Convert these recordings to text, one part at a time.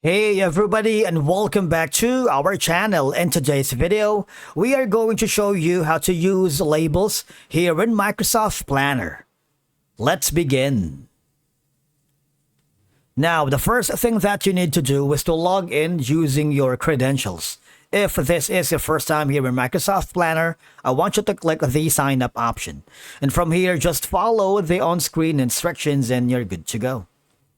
Hey everybody, and welcome back to our channel. In today's video, we are going to show you how to use labels here in Microsoft Planner. Let's begin. Now, the first thing that you need to do is to log in using your credentials. If this is your first time here in Microsoft Planner, I want you to click the sign up option. And from here, just follow the on-screen instructions and you're good to go.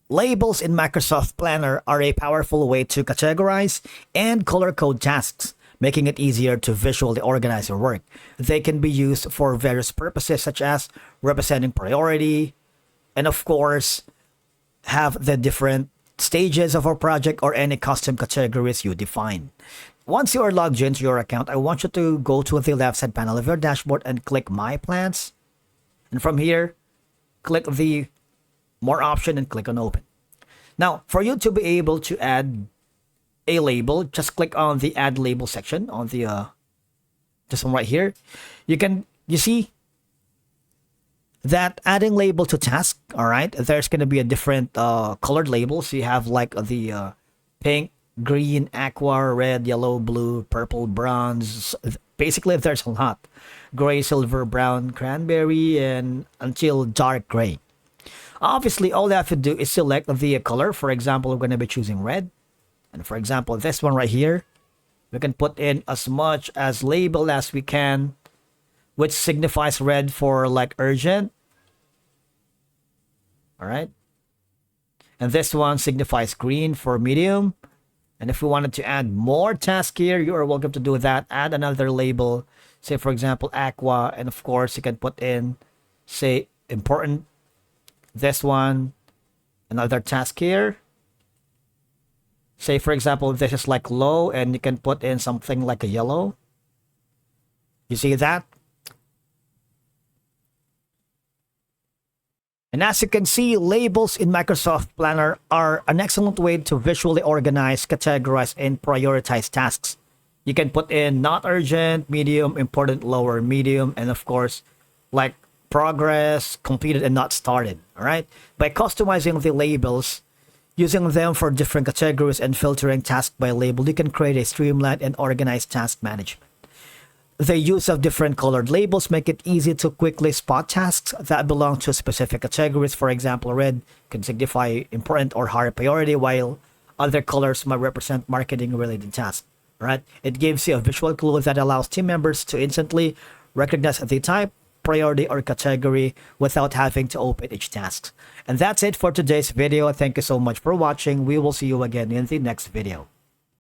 Labels in Microsoft Planner are a powerful way to categorize and color code tasks, making it easier to visually organize your work. They can be used for various purposes such as representing priority, and of course, have the different stages of a project or any custom categories you define. Once you are logged into your account, I want you to go to the left side panel of your dashboard and click My Plans. And from here, click the More option and click on Open. Now, for you to be able to add a label, just click on the Add Label section on the this one right here. You see that adding label to task, all right, there's going to be a different colored labels. You have like the pink, green, aqua, red, yellow, blue, purple, bronze. Basically, there's a lot. Gray, silver, brown, cranberry, and until dark gray. Obviously, all you have to do is select the color. For example, we're going to be choosing red. And for example, this one right here, we can put in as much as label as we can, which signifies red for like urgent. All right. And this one signifies green for medium. And if we wanted to add more tasks here, you are welcome to do that. Add another label, say for example, aqua. And of course, you can put in, say, important. This one, another task here. Say, for example, this is like low, and you can put in something like a yellow. You see that? And as you can see, labels in Microsoft Planner are an excellent way to visually organize, categorize, and prioritize tasks. You can put in not urgent, medium, important, lower, medium, and of course, like progress, completed, and not started. All right. By customizing the labels, using them for different categories, and filtering task by label, you can create a streamlined and organized task management. The use of different colored labels make it easy to quickly spot tasks that belong to specific categories. For example, red can signify important or higher priority, while other colors might represent marketing related tasks. All right. It gives you a visual clue that allows team members to instantly recognize the type, priority, or category without having to open each task. And that's it for today's video. Thank you so much for watching. We will see you again in the next video.